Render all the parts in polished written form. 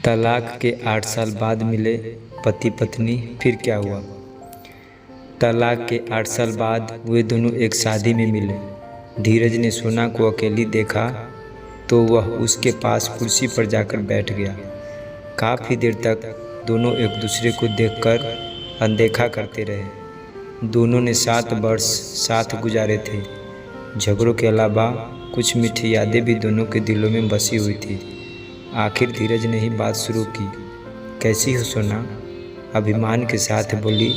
तलाक के 8 साल बाद मिले पति पत्नी, फिर क्या हुआ। तलाक के 8 साल बाद वे दोनों एक शादी में मिले। धीरज ने सोना को अकेली देखा तो वह उसके पास कुर्सी पर जाकर बैठ गया। काफ़ी देर तक दोनों एक दूसरे को देखकर अनदेखा करते रहे। दोनों ने 7 वर्ष साथ गुजारे थे। झगड़ों के अलावा कुछ मीठी यादें भी दोनों के दिलों में बसी हुई थी। आखिर धीरज ने ही बात शुरू की। कैसी हो सोना? अभिमान के साथ बोली,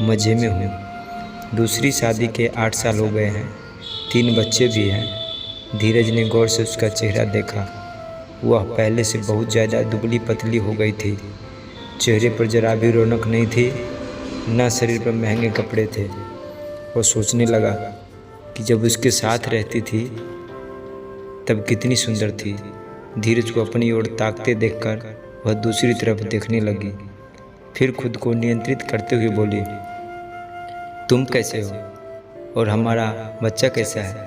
मज़े में हूँ। दूसरी शादी के 8 साल हो गए हैं, 3 बच्चे भी हैं। धीरज ने गौर से उसका चेहरा देखा। वह पहले से बहुत ज़्यादा दुबली पतली हो गई थी। चेहरे पर जरा भी रौनक नहीं थी, न शरीर पर महंगे कपड़े थे। वो सोचने लगा कि जब उसके साथ रहती थी तब कितनी सुंदर थी। धीरज को अपनी ओर ताकते देखकर वह दूसरी तरफ देखने लगी। फिर खुद को नियंत्रित करते हुए बोली, तुम कैसे हो और हमारा बच्चा कैसा है?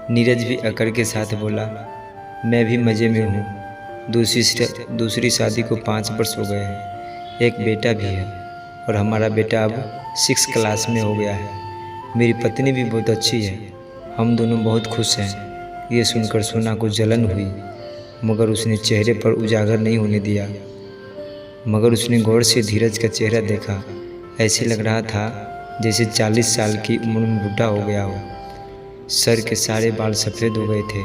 नीरज भी अकड़ के साथ बोला, मैं भी मज़े में हूँ। दूसरी शादी को 5 वर्ष हो गए हैं, एक बेटा भी है और हमारा बेटा अब 6 क्लास में हो गया है। मेरी पत्नी भी बहुत अच्छी है, हम दोनों बहुत खुश हैं। ये सुनकर सोना को जलन हुई, मगर उसने चेहरे पर उजागर नहीं होने दिया। मगर उसने गौर से धीरज का चेहरा देखा। ऐसे लग रहा था जैसे 40 साल की उम्र में बूढ़ा हो गया हो। सर के सारे बाल सफ़ेद हो गए थे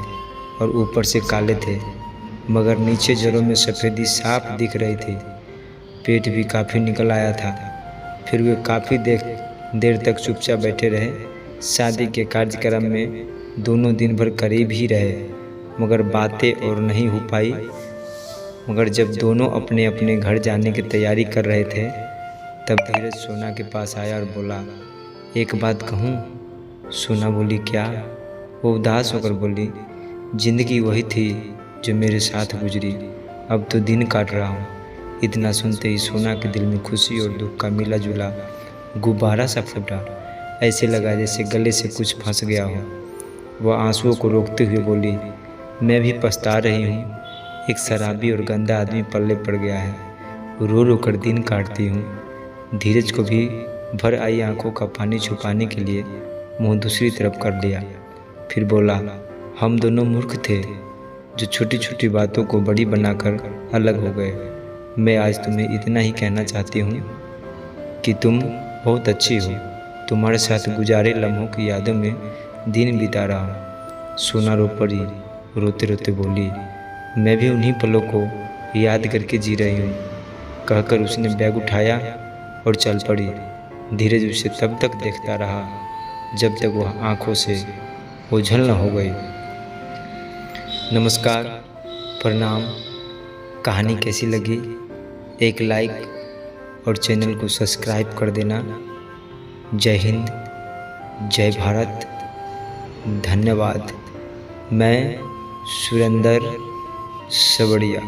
और ऊपर से काले थे, मगर नीचे जड़ों में सफ़ेदी साफ दिख रही थी। पेट भी काफ़ी निकल आया था। फिर वे काफ़ी देर तक चुपचाप बैठे रहे। शादी के कार्यक्रम में दोनों दिन भर करीब ही रहे, मगर बातें और नहीं हो पाई। मगर जब दोनों अपने अपने घर जाने की तैयारी कर रहे थे तब धीरज सोना के पास आया और बोला, एक बात कहूँ? सोना बोली, क्या? वो उदास होकर बोली, ज़िंदगी वही थी जो मेरे साथ गुजरी, अब तो दिन काट रहा हूँ। इतना सुनते ही सोना के दिल में खुशी और दुख का मिला जुला गुब्बारा सा फूटा। ऐसे लगा जैसे गले से कुछ फंस गया हो। वह आंसुओं को रोकते हुए बोली, मैं भी पछता रही हूँ। एक शराबी और गंदा आदमी पल्ले पड़ गया है, रो रो कर दिन काटती हूँ। धीरज को भी भर आई आंखों का पानी छुपाने के लिए मुंह दूसरी तरफ कर लिया। फिर बोला, हम दोनों मूर्ख थे जो छोटी छोटी बातों को बड़ी बनाकर अलग हो गए। मैं आज तुम्हें इतना ही कहना चाहती हूँ कि तुम बहुत अच्छी हो। तुम्हारे साथ गुजारे लम्हों की यादों में दिन बिता रहा हूँ। सोना रो पड़ी, रोते रोते बोली, मैं भी उन्हीं पलों को याद करके जी रही हूँ। कहकर उसने बैग उठाया और चल पड़ी। धीरज उसे तब तक देखता रहा जब तक वह आंखों से ओझल न हो गई। नमस्कार, प्रणाम। कहानी कैसी लगी? एक लाइक और चैनल को सब्सक्राइब कर देना। जय हिंद, जय भारत, धन्यवाद। मैं सुरेंद्र सबड़िया।